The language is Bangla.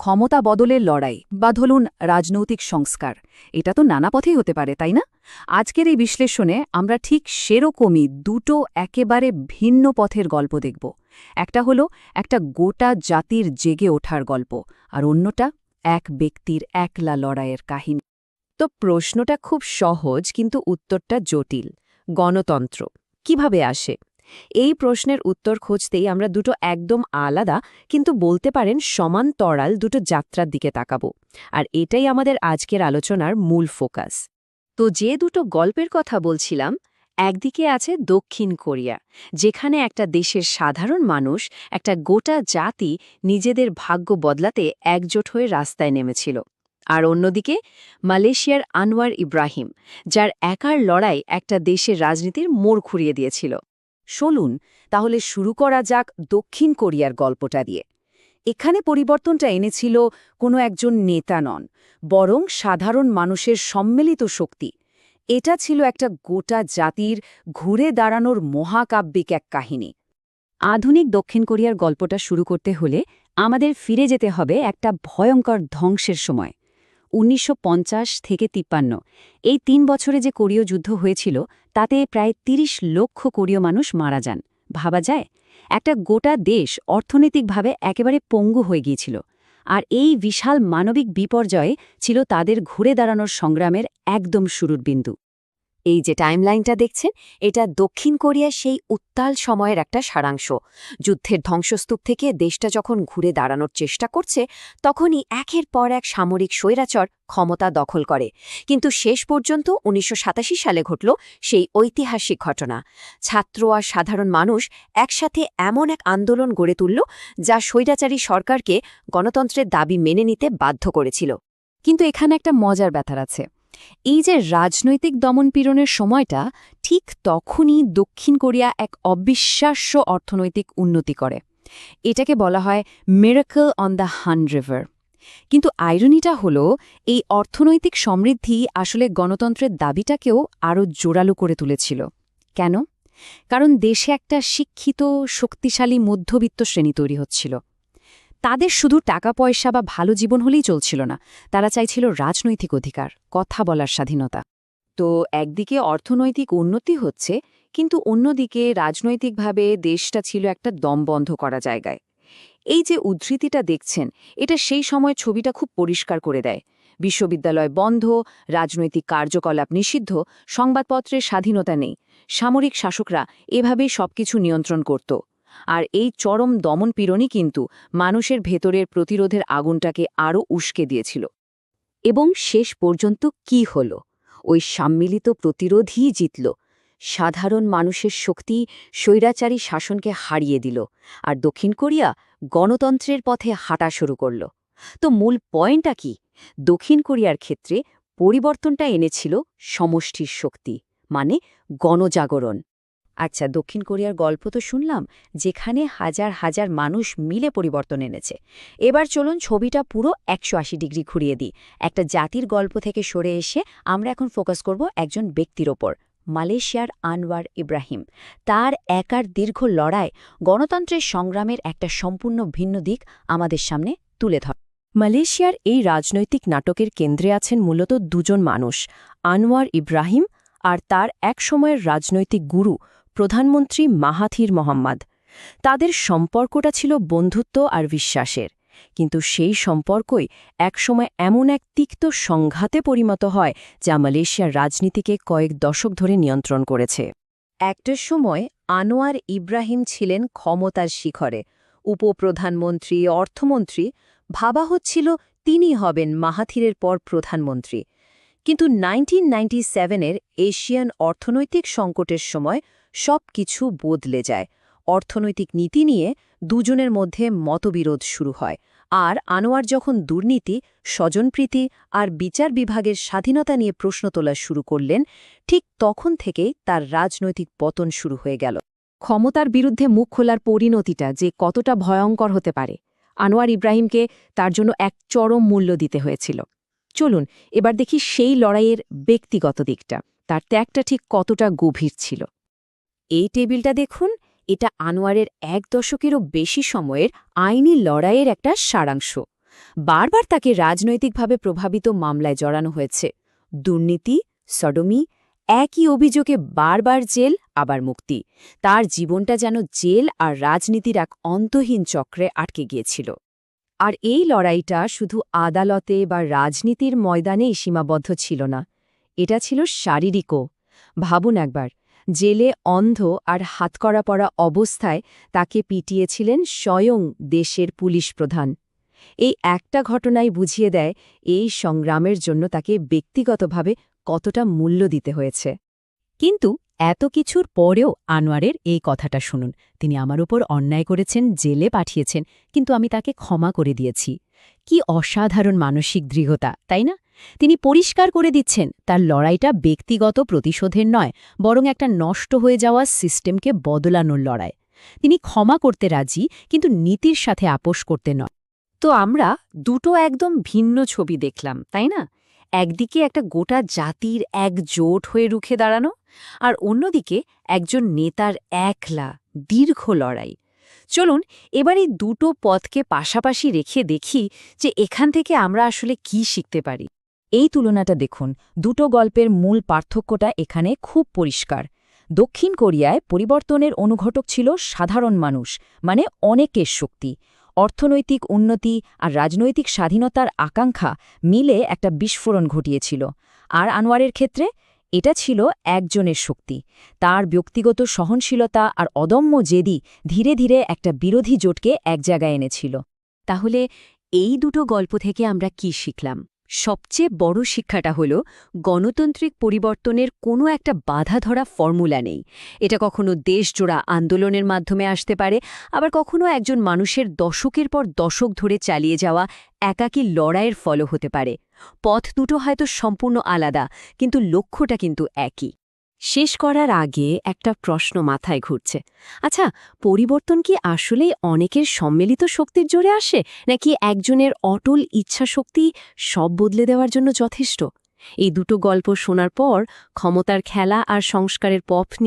ক্ষমতা বদলের লড়াই বা ধরুন রাজনৈতিক সংস্কার, এটা তো নানা পথেই হতে পারে, তাই না? আজকের এই বিশ্লেষণে আমরা ঠিক সেরকমই দুটো একেবারে ভিন্ন পথের গল্প দেখব। একটা হলো একটা গোটা জাতির জেগে ওঠার গল্প, আর অন্যটা এক ব্যক্তির একলা লড়াইয়ের কাহিনী। তো প্রশ্নটা খুব সহজ, কিন্তু উত্তরটা জটিল। গণতন্ত্র কিভাবে আসে? এই প্রশ্নের উত্তর খুঁজতেই আমরা দুটো একদম আলাদা কিন্তু বলতে পারেন সমান্তরাল দুটো যাত্রার দিকে তাকাবো। আর এটাই আমাদের আজকের আলোচনার মূল ফোকাস। তো যে দুটো গল্পের কথা বলছিলাম, একদিকে আছে দক্ষিণ কোরিয়া, যেখানে একটা দেশের সাধারণ মানুষ, একটা গোটা জাতি নিজেদের ভাগ্য বদলাতে একজোট হয়ে রাস্তায় নেমেছিল। আর অন্যদিকে মালয়েশিয়ার আনোয়ার ইব্রাহিম, যার একার লড়াই একটা দেশের রাজনীতির মোড় ঘুরিয়ে দিয়েছিল। চলুন তাহলে শুরু করা যাক দক্ষিণ কোরিয়ার গল্পটা দিয়ে। এখানে পরিবর্তনটা এনেছিল কোনো একজন নেতা নন, বরং সাধারণ মানুষের সম্মিলিত শক্তি। এটা ছিল একটা গোটা জাতির ঘুরে দাঁড়ানোর মহাকাব্যিক এক কাহিনী। আধুনিক দক্ষিণ কোরিয়ার গল্পটা শুরু করতে হলে আমাদের ফিরে যেতে হবে একটা ভয়ঙ্কর ধ্বংসের সময়, ১৯৫০ থেকে ৫৩। এই ৩ বছরে যে কোরীয় যুদ্ধ হয়েছিল, তাতে প্রায় ৩০ লক্ষ কোরীয় মানুষ মারা যান। ভাবা যায়, একটা গোটা দেশ অর্থনৈতিকভাবে একেবারে পঙ্গু হয়ে গিয়েছিল। আর এই বিশাল মানবিক বিপর্যয় ছিল তাদের ঘুরে দাঁড়ানোর সংগ্রামের একদম শুরুর বিন্দু। এই যে টাইমলাইনটা দেখছেন, এটা দক্ষিণ কোরিয়ার সেই উত্তাল সময়ের একটা সারাংশ। যুদ্ধের ধ্বংসস্তূপ থেকে দেশটা যখন ঘুরে দাঁড়ানোর চেষ্টা করছে, তখনই একের পর এক সামরিক স্বৈরাচার ক্ষমতা দখল করে। কিন্তু শেষ পর্যন্ত ১৯৮৭ সালে ঘটল সেই ঐতিহাসিক ঘটনা। ছাত্র আর সাধারণ মানুষ একসাথে এমন এক আন্দোলন গড়ে তুলল, যা স্বৈরাচারী সরকারকে গণতন্ত্রের দাবি মেনে নিতে বাধ্য করেছিল। কিন্তু এখানে একটা মজার ব্যাপার আছে। এই যে রাজনৈতিক দমনপীড়নের সময়টা, ঠিক তখনই দক্ষিণ কোরিয়া এক অবিশ্বাস্য অর্থনৈতিক উন্নতি করে। এটাকে বলা হয় miracle on the Han river. কিন্তু আইরনিটা হলো, এই অর্থনৈতিক সমৃদ্ধি আসলে গণতন্ত্রের দাবিটাকেও আরও জোরালো করে তুলেছিল। কেন? কারণ দেশে একটা শিক্ষিত, শক্তিশালী মধ্যবিত্ত শ্রেণী তৈরি হচ্ছিল। তাদের শুধু টাকা পয়সা বা ভালো জীবন হলেই চলছিল না, তারা চাইছিল রাজনৈতিক অধিকার, কথা বলার স্বাধীনতা। তো একদিকে অর্থনৈতিক উন্নতি হচ্ছে, কিন্তু অন্যদিকে রাজনৈতিকভাবে দেশটা ছিল একটা দমবন্ধ করা জায়গায়। এই যে উদ্ধৃতিটা দেখছেন, এটা সেই সময় ছবিটা খুব পরিষ্কার করে দেয়। বিশ্ববিদ্যালয় বন্ধ, রাজনৈতিক কার্যকলাপ নিষিদ্ধ, সংবাদপত্রের স্বাধীনতা নেই। সামরিক শাসকরা এভাবেই সবকিছু নিয়ন্ত্রণ করত। আর এই চরম দমনপীড়নই কিন্তু মানুষের ভেতরের প্রতিরোধের আগুনটাকে আরও উস্কে দিয়েছিল। এবং শেষ পর্যন্ত কি হল? ওই সম্মিলিত প্রতিরোধই জিতল। সাধারণ মানুষের শক্তি স্বৈরাচারী শাসনকে হারিয়ে দিল, আর দক্ষিণ কোরিয়া গণতন্ত্রের পথে হাঁটা শুরু করল। তো মূল পয়েন্টটা কি? দক্ষিণ কোরিয়ার ক্ষেত্রে পরিবর্তনটা এনেছিল সমষ্টির শক্তি, মানে গণজাগরণ। আচ্ছা, দক্ষিণ কোরিয়ার গল্প তো শুনলাম, যেখানে হাজার হাজার মানুষ মিলে পরিবর্তন এনেছে। এবার চলুন ছবিটা পুরো ১৮০ ডিগ্রি ঘুরিয়ে দিই। একটা জাতির গল্প থেকে সরে এসে আমরা এখন ফোকাস করব একজন ব্যক্তির ওপর, মালয়েশিয়ার আনোয়ার ইব্রাহিম। তার একার দীর্ঘ লড়াই গণতন্ত্রের সংগ্রামের একটা সম্পূর্ণ ভিন্ন দিক আমাদের সামনে তুলে ধরে। মালয়েশিয়ার এই রাজনৈতিক নাটকের কেন্দ্রে আছেন মূলত দুজন মানুষ, আনোয়ার ইব্রাহিম আর তার একসময়ের রাজনৈতিক গুরু প্রধানমন্ত্রী মাহাথির মোহাম্মদ। তাদের সম্পর্কটা ছিল বন্ধুত্ব আর বিশ্বাসের, কিন্তু সেই সম্পর্কই একসময় এমন এক তিক্ত সংঘাতে পরিণত হয়, যা মালয়েশিয়ার রাজনীতিকে কয়েক দশক ধরে নিয়ন্ত্রণ করেছে। একটা সময় আনোয়ার ইব্রাহিম ছিলেন ক্ষমতার শিখরে, উপপ্রধানমন্ত্রী, অর্থমন্ত্রী। ভাবা হচ্ছিল তিনি হবেন মাহাথিরের পর প্রধানমন্ত্রী। কিন্তু 1997-এর এশিয়ান অর্থনৈতিক সংকটের সময় সব কিছু বদলে যায়। অর্থনৈতিক নীতি নিয়ে দুজনের মধ্যে মতবিরোধ শুরু হয়, আর আনোয়ার যখন দুর্নীতি, স্বজনপ্রীতি আর বিচার বিভাগের স্বাধীনতা নিয়ে প্রশ্ন তোলা শুরু করলেন, ঠিক তখন থেকেই তার রাজনৈতিক পতন শুরু হয়ে গেল। ক্ষমতার বিরুদ্ধে মুখ খোলার পরিণতিটা যে কতটা ভয়ঙ্কর হতে পারে, আনোয়ার ইব্রাহিমকে তার জন্য এক চরম মূল্য দিতে হয়েছিল। চলুন এবার দেখি সেই লড়াইয়ের ব্যক্তিগত দিকটা, তার ত্যাগটা ঠিক কতটা গভীর ছিল। এই টেবিলটা দেখুন, এটা আনোয়ারের ১ দশকেরও বেশি সময়ের আইনি লড়াইয়ের একটা সারাংশ। বারবার তাকে রাজনৈতিকভাবে প্রভাবিত মামলায় জড়ানো হয়েছে। দুর্নীতি, সডমি, একই অভিযোগে বারবার জেল আবার মুক্তি। তার জীবনটা যেন জেল আর রাজনীতির এক অন্তহীন চক্রে আটকে গিয়েছিল। আর এই লড়াইটা শুধু আদালতে বা রাজনীতির ময়দানেই সীমাবদ্ধ ছিল না, এটা ছিল শারীরিকও। ভাবুন একবার, জেলে অন্ধ আর হাতকড়া পরা অবস্থায় তাকে পিটিয়েছিলেন স্বয়ং দেশের পুলিশ প্রধান। এই একটা ঘটনাই বুঝিয়ে দেয় এই সংগ্রামের জন্য তাকে ব্যক্তিগতভাবে কতটা মূল্য দিতে হয়েছে। কিন্তু এত কিছুর পরেও আনোয়ারের এই কথাটা শুনুন, তিনি আমার উপর অন্যায় করেছেন, জেলে পাঠিয়েছেন, কিন্তু আমি তাকে ক্ষমা করে দিয়েছি। কি অসাধারণ মানসিক দৃঢ়তা, তাই না? তিনি পরিষ্কার করে দিচ্ছেন তার লড়াইটা ব্যক্তিগত প্রতিশোধের নয়, বরং একটা নষ্ট হয়ে যাওয়া সিস্টেমকে বদলানোর লড়াই। তিনি ক্ষমা করতে রাজি, কিন্তু নীতির সাথে আপোষ করতে নয়। তো আমরা দুটো একদম ভিন্ন ছবি দেখলাম, তাই না? একদিকে একটা গোটা জাতির একজোট হয়ে রুখে দাঁড়ানো, আর অন্যদিকে একজন নেতার একলা দীর্ঘ লড়াই। চলুন এবার এই দুটো পথকে পাশাপাশি রেখে দেখি যে এখান থেকে আমরা আসলে কি শিখতে পারি। এই তুলনাটা দেখুন, দুটো গল্পের মূল পার্থক্যটা এখানে খুব পরিষ্কার। দক্ষিণ কোরিয়ায় পরিবর্তনের অনুঘটক ছিল সাধারণ মানুষ, মানে অনেকের শক্তি। অর্থনৈতিক উন্নতি আর রাজনৈতিক স্বাধীনতার আকাঙ্ক্ষা মিলে একটা বিস্ফোরণ ঘটিয়েছিল। আর আনোয়ারের ক্ষেত্রে এটা ছিল একজনের শক্তি। তার ব্যক্তিগত সহনশীলতা আর অদম্য জেদি ধীরে ধীরে একটা বিরোধী জোটকে এক জায়গায় এনেছিল। তাহলে এই দুটো গল্প থেকে আমরা কি শিখলাম? সবচেয়ে বড় শিক্ষাটা হল, গণতান্ত্রিক পরিবর্তনের কোনো একটা বাধা ধরা ফর্মুলা নেই। এটা কখনো দেশজোড়া আন্দোলনের মাধ্যমে আসতে পারে, আবার কখনো একজন মানুষের দশকের পর দশক ধরে চালিয়ে যাওয়া একাকী লড়াইয়ের ফলও হতে পারে। পথ দুটো হয়তো সম্পূর্ণ আলাদা, কিন্তু লক্ষ্যটা কিন্তু একই। শেষ করার আগে একটা প্রশ্ন মাথায় ঘুরছে। আচ্ছা, পরিবর্তন কি আসলেই অনেকের সম্মিলিত শক্তির জোরে আসে, নাকি একজনের অটল ইচ্ছাশক্তি সব বদলে দেওয়ার জন্য যথেষ্ট? এই দুটো গল্প শোনার পর ক্ষমতার খেলা আর সংস্কারের পথ নিয়ে